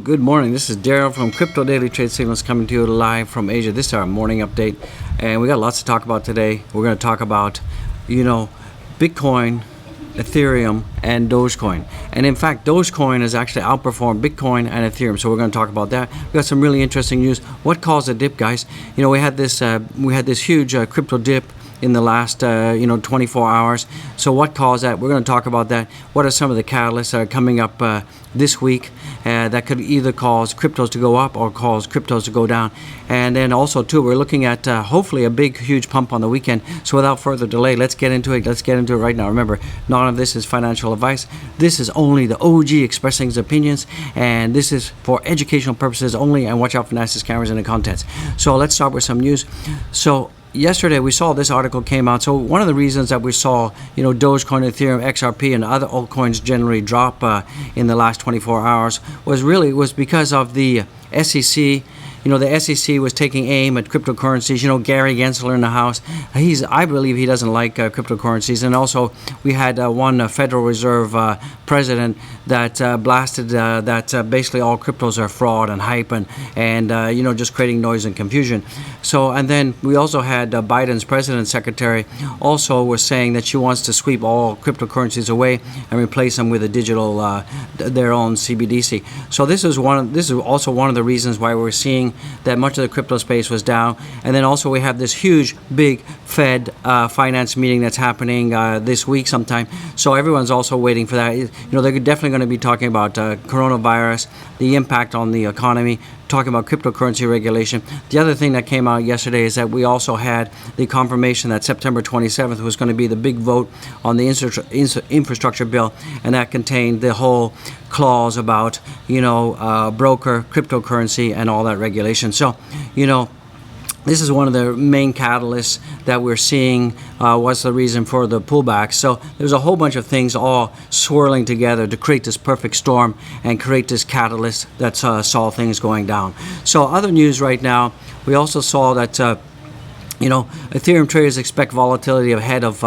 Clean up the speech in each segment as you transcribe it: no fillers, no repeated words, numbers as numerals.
Good morning. This is Daryl from Crypto Daily Trade Signals coming to you live from Asia. This is our morning update, and we got lots to talk about today. We're going to talk about, Bitcoin, Ethereum, and Dogecoin. And in fact, Dogecoin has actually outperformed Bitcoin and Ethereum. So we're going to talk about that. We got some really interesting news. What caused the dip, guys? We had this huge crypto dip in the last 24 hours. So what caused that? We're going to talk about that. What are some of the catalysts that are coming up this week that could either cause cryptos to go up or cause cryptos to go down? And then also too, we're looking at hopefully a big huge pump on the weekend. So without further delay, let's get into it. Let's get into it right now. Remember, none of this is financial advice. This is only the OG expressing his opinions, and this is for educational purposes only, and watch out for nasty scammers in the contents. So let's start with some news. So yesterday we saw this article came out. So one of the reasons that we saw, Dogecoin, Ethereum, XRP, and other altcoins generally drop in the last 24 hours was because of the SEC. The SEC was taking aim at cryptocurrencies. Gary Gensler in the house. I believe he doesn't like cryptocurrencies. And also, we had one Federal Reserve president that blasted that basically all cryptos are fraud and hype and just creating noise and confusion. So, and then we also had Biden's president secretary also was saying that she wants to sweep all cryptocurrencies away and replace them with a digital, their own CBDC. So this is also one of the reasons why we're seeing that much of the crypto space was down. And then also we have this huge, big Fed finance meeting that's happening this week sometime. So everyone's also waiting for that. They're definitely going to be talking about coronavirus, the impact on the economy, talking about cryptocurrency regulation. The other thing that came out yesterday is that we also had the confirmation that September 27th was going to be the big vote on the infrastructure bill, and that contained the whole clause about, broker, cryptocurrency, and all that regulation. So, this is one of the main catalysts that we're seeing. What's the reason for the pullback? So there's a whole bunch of things all swirling together to create this perfect storm and create this catalyst that saw things going down. So other news right now, we also saw that Ethereum traders expect volatility ahead of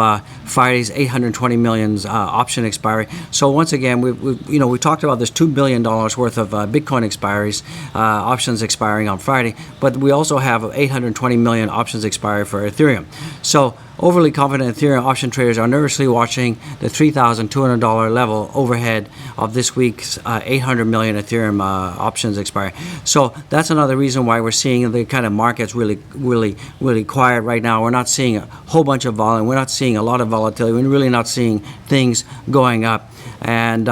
Friday's 820 million option expiry. So once again, we talked about this $2 billion worth of Bitcoin expiries, options expiring on Friday, but we also have 820 million options expiry for Ethereum. So overly confident Ethereum option traders are nervously watching the $3,200 level overhead of this week's 800 million Ethereum options expiry. So that's another reason why we're seeing the kind of markets really, really, really quiet right now. We're not seeing a whole bunch of volume. We're not seeing a lot of volatility. We're really not seeing things going up. And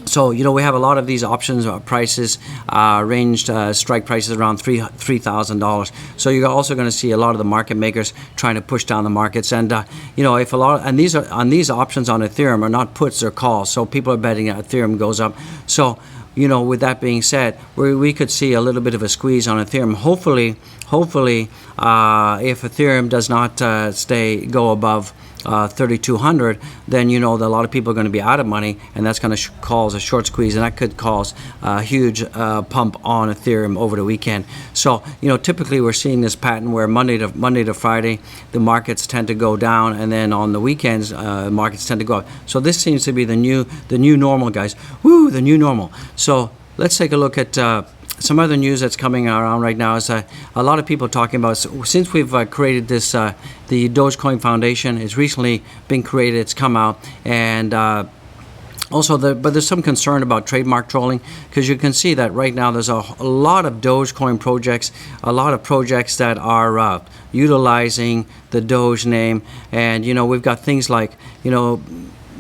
so, we have a lot of these options prices ranged strike prices around $3,000. So you're also going to see a lot of the market makers trying to push down the markets. And if a lot these options on Ethereum are not puts or calls, so people are betting that Ethereum goes up. So with that being said, we could see a little bit of a squeeze on Ethereum. Hopefully, if Ethereum does not go above 3,200, then a lot of people are going to be out of money, and that's going to cause a short squeeze, and that could cause a huge pump on Ethereum over the weekend. So typically we're seeing this pattern where Monday to Friday the markets tend to go down, and then on the weekends markets tend to go up. So this seems to be the new normal, guys. Woo, the new normal. So let's take a look at some other news that's coming around right now. Is a lot of people talking about, since we've created this, the Dogecoin Foundation has recently been created. It's come out, and but there's some concern about trademark trolling, because you can see that right now there's a lot of Dogecoin projects, a lot of projects that are utilizing the Doge name, and we've got things like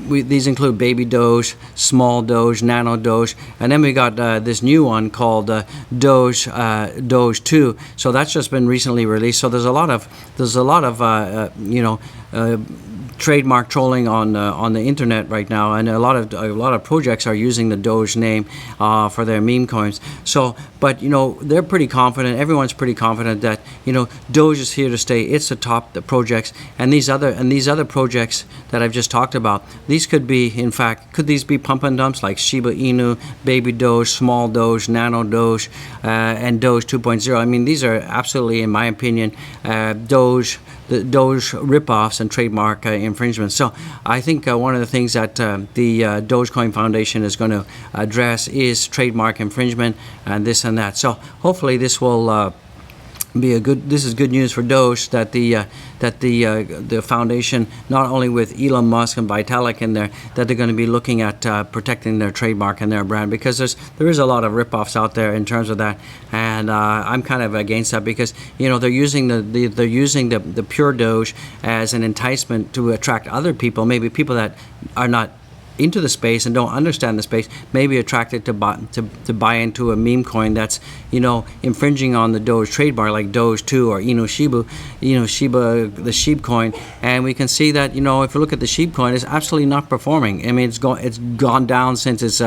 these include Baby Doge, Small Doge, Nano Doge, and then we got this new one called Doge 2. So that's just been recently released. So there's a lot of trademark trolling on the internet right now, and a lot of projects are using the Doge name for their meme coins. So, but they're pretty confident. Everyone's pretty confident that Doge is here to stay. It's the top projects, and these other projects that I've just talked about. These could be, in fact, could these be pump and dumps like Shiba Inu, Baby Doge, Small Doge, Nano Doge, and Doge 2.0? I mean, these are absolutely, in my opinion, Doge the Doge ripoffs and trademark infringements. So I think one of the things that the Dogecoin Foundation is going to address is trademark infringement and this and that. So hopefully this will this is good news for Doge, that the foundation, not only with Elon Musk and Vitalik in there, that they're going to be looking at protecting their trademark and their brand, because there is a lot of ripoffs out there in terms of that, and I'm kind of against that, because they're using the pure Doge as an enticement to attract other people, maybe people that are not into the space and don't understand the space, may be attracted to buy into a meme coin that's infringing on the Doge trademark, like Doge 2 or Shiba, the sheep coin. And we can see that if you look at the sheep coin, it's absolutely not performing. I mean, it's gone down since its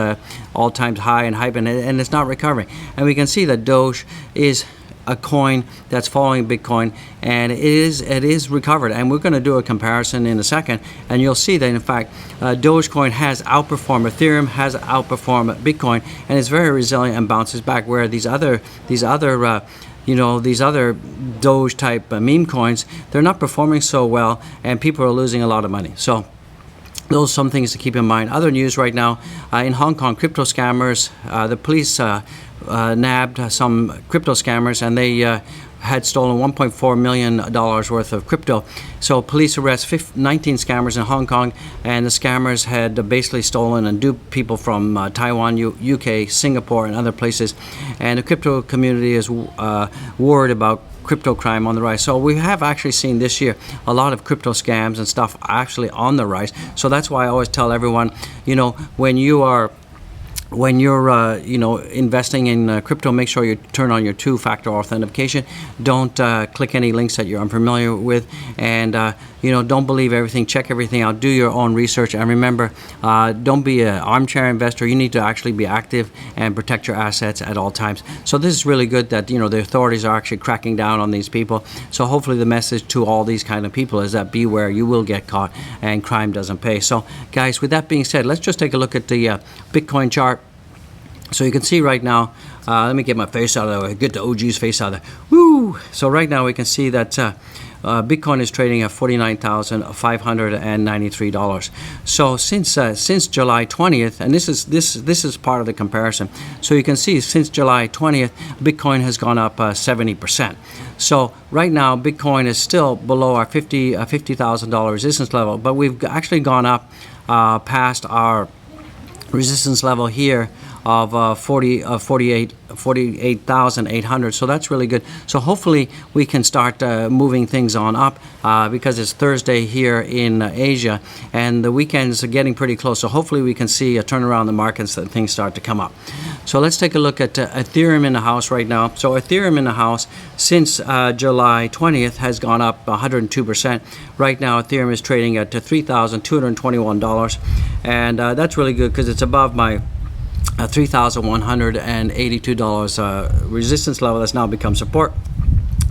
all-time high and hype, and it's not recovering. And we can see that Doge is a coin that's following Bitcoin, and it is recovered. And we're going to do a comparison in a second, and you'll see that in fact Dogecoin has outperformed Ethereum, has outperformed Bitcoin, and it's very resilient and bounces back, where these other Doge type meme coins, they're not performing so well, and people are losing a lot of money. So those are some things to keep in mind. Other news right now in Hong Kong, crypto scammers, the police nabbed some crypto scammers, and they had stolen $1.4 million worth of crypto. So police arrest 19 scammers in Hong Kong, and the scammers had basically stolen and duped people from Taiwan, UK, Singapore, and other places. And the crypto community is worried about crypto crime on the rise. So we have actually seen this year a lot of crypto scams and stuff actually on the rise. So that's why I always tell everyone, when you're investing in crypto, make sure you turn on your two-factor authentication. Don't click any links that you're unfamiliar with, and don't believe everything. Check everything out. Do your own research, and remember, don't be an armchair investor. You need to actually be active and protect your assets at all times. So this is really good that the authorities are actually cracking down on these people. So hopefully the message to all these kind of people is that beware, you will get caught, and crime doesn't pay. So guys, with that being said, let's just take a look at the Bitcoin chart. So you can see right now, let me get my face out of the way, get the OG's face out of there. Woo! So right now we can see that Bitcoin is trading at $49,593. So since July 20th, and this is part of the comparison. So you can see since July 20th, Bitcoin has gone up 70%. So right now, Bitcoin is still below our $50,000 resistance level, but we've actually gone up past our resistance level here of 48,800. So that's really good. So hopefully we can start moving things on up because it's Thursday here in Asia, and the weekends are getting pretty close. So hopefully we can see a turnaround in the markets and things start to come up. So let's take a look at Ethereum in the house right now. So Ethereum in the house since July 20th has gone up 102%. Right now Ethereum is trading at $3,221, and that's really good because it's above my $3,182 resistance level that's now become support.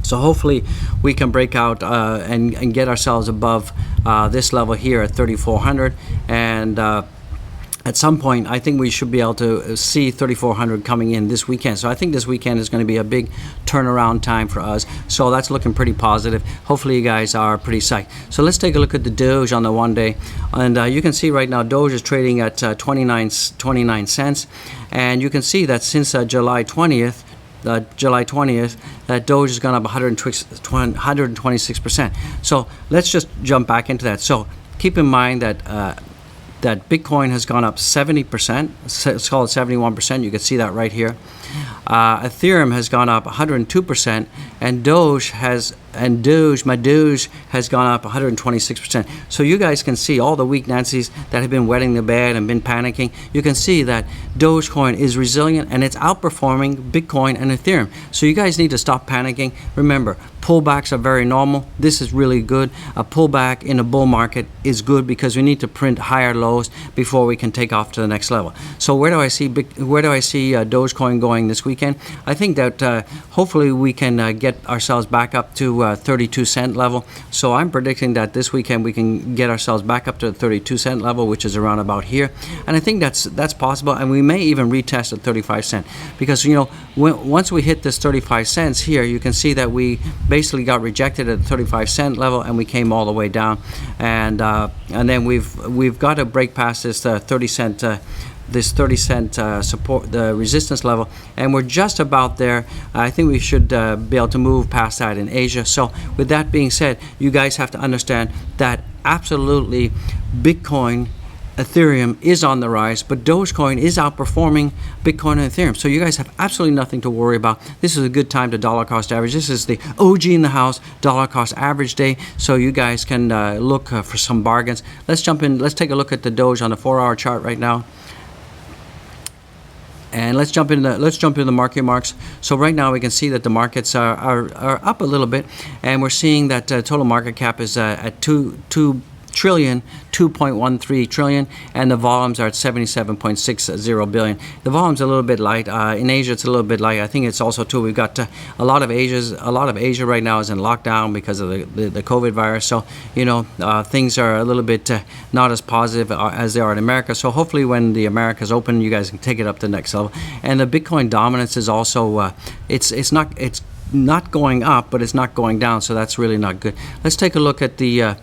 So hopefully we can break out and get ourselves above this level here at 3,400, and at some point I think we should be able to see 3,400 coming in this weekend. So I think this weekend is going to be a big turnaround time for us. So that's looking pretty positive. Hopefully you guys are pretty psyched. So let's take a look at the Doge on the 1 day, and you can see right now Doge is trading at 29 cents, and you can see that since July 20th, that Doge has gone up 126%. So let's just jump back into that. So keep in mind that that Bitcoin has gone up 70%, let's call it 71%, you can see that right here. Ethereum has gone up 102%, and my Doge has gone up 126%. So you guys can see all the weak Nancy's that have been wetting the bed and been panicking. You can see that Dogecoin is resilient, and it's outperforming Bitcoin and Ethereum. So you guys need to stop panicking. Remember, pullbacks are very normal. This is really good. A pullback in a bull market is good because we need to print higher lows before we can take off to the next level. So where do I see Dogecoin going during this weekend. I think that hopefully we can get ourselves back up to 32 cent level. So I'm predicting that this weekend we can get ourselves back up to the 32 cent level, which is around about here. And I think that's possible, and we may even retest at 35 cent, because once we hit this 35 cents here, you can see that we basically got rejected at the 35 cent level, and we came all the way down, and then we've got to break past this 30 cent support, the resistance level, and we're just about there. I think we should be able to move past that in Asia. So with that being said, you guys have to understand that absolutely Bitcoin, Ethereum is on the rise, but Dogecoin is outperforming Bitcoin and Ethereum. So you guys have absolutely nothing to worry about. This is a good time to dollar cost average. This is the OG in the house dollar cost average day. So you guys can look for some bargains. Let's jump in. Let's take a look at the Doge on the 4-hour chart right now. And let's jump into the market marks. So right now we can see that the markets are up a little bit, and we're seeing that total market cap is at 2.13 trillion, and the volumes are at 77.60 billion. The volume's a little bit light. In Asia, it's a little bit light. I think it's also too, we've got a lot of Asia right now is in lockdown because of the COVID virus. So things are a little bit not as positive as they are in America. So hopefully when the Americas open, you guys can take it up to the next level. And the Bitcoin dominance is also it's not going up, but it's not going down. So that's really not good. Let's take a look at the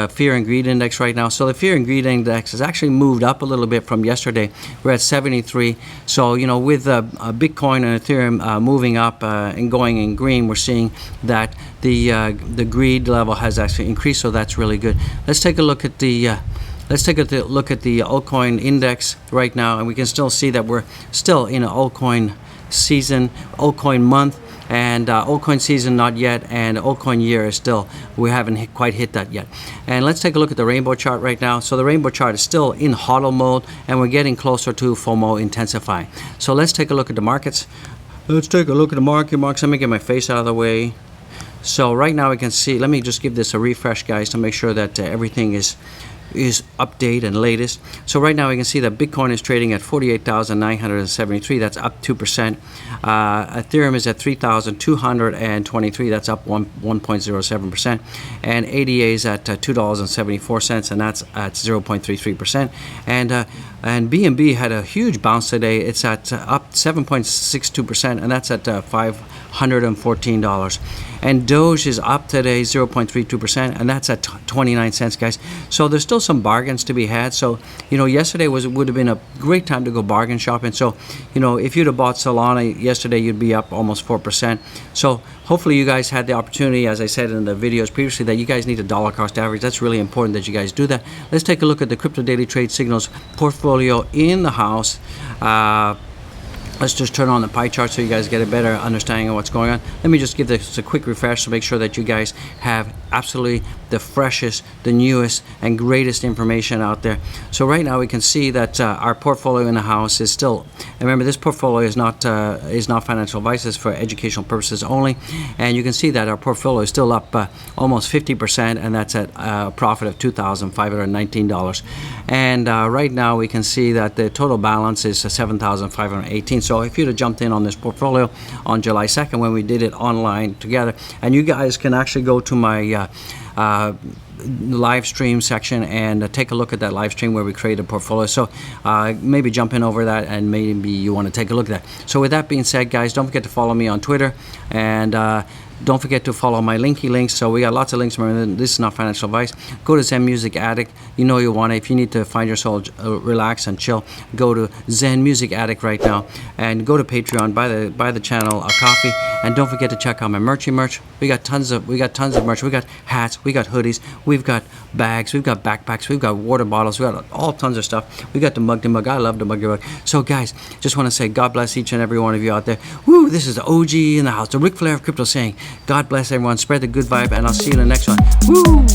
fear and greed index right now. So the fear and greed index has actually moved up a little bit from yesterday. We're at 73. So with Bitcoin and Ethereum moving up and going in green, we're seeing that the greed level has actually increased. So that's really good. Let's take a look at the altcoin index right now, and we can still see that we're still in an altcoin season, altcoin month. And altcoin season not yet, and altcoin year is still, we haven't quite hit that yet. And let's take a look at the rainbow chart right now. So the rainbow chart is still in hodl mode, and we're getting closer to FOMO intensifying. So let's take a look at the markets. Let's take a look at the market marks. Let me get my face out of the way. So right now we can see, let me just give this a refresh, guys, to make sure that everything is update and latest. So right now we can see that Bitcoin is trading at 48,973. That's up 2%. Ethereum is at 3,223. That's up 1.07%. And ADA is at $2.74, and that's at 0.33%. And BNB had a huge bounce today. It's at up 7.62%, and that's at $514. And Doge is up today 0.32%, and that's at 29 cents, guys. So there's still some bargains to be had. So yesterday would have been a great time to go bargain shopping. So if you'd have bought Solana yesterday, you'd be up almost 4%. So hopefully you guys had the opportunity, as I said in the videos previously, that you guys need a dollar cost average. That's really important that you guys do that. Let's take a look at the Crypto Daily Trade Signals portfolio in the house. Let's just turn on the pie chart so you guys get a better understanding of what's going on. Let me just give this a quick refresh to make sure that you guys have absolutely the freshest, the newest, and greatest information out there. So right now we can see that our portfolio in the house is still, and remember, this portfolio is not financial advice, it's for educational purposes only. And you can see that our portfolio is still up almost 50%, and that's at a profit of $2,519. And right now we can see that the total balance is $7,518. So if you'd have jumped in on this portfolio on July 2nd when we did it online together, and you guys can actually go to my live stream section and take a look at that live stream where we created a portfolio. So maybe jump in over that, and maybe you want to take a look at that. So with that being said, guys, don't forget to follow me on Twitter, and don't forget to follow my links. So we got lots of links. Remember, this is not financial advice. Go to Zen Music Addict. You know you want it. If you need to find your soul, relax and chill, go to Zen Music Addict right now, and go to Patreon. Buy the channel a coffee, and don't forget to check out my merch. We got tons of merch. We got hats. We got hoodies. We've got bags. We've got backpacks. We've got water bottles. We got all tons of stuff. We got the mug. I love the mug. So guys, just want to say God bless each and every one of you out there. Woo! This is the OG in the house, the Ric Flair of crypto, saying God bless everyone, spread the good vibe, and I'll see you in the next one. Woo!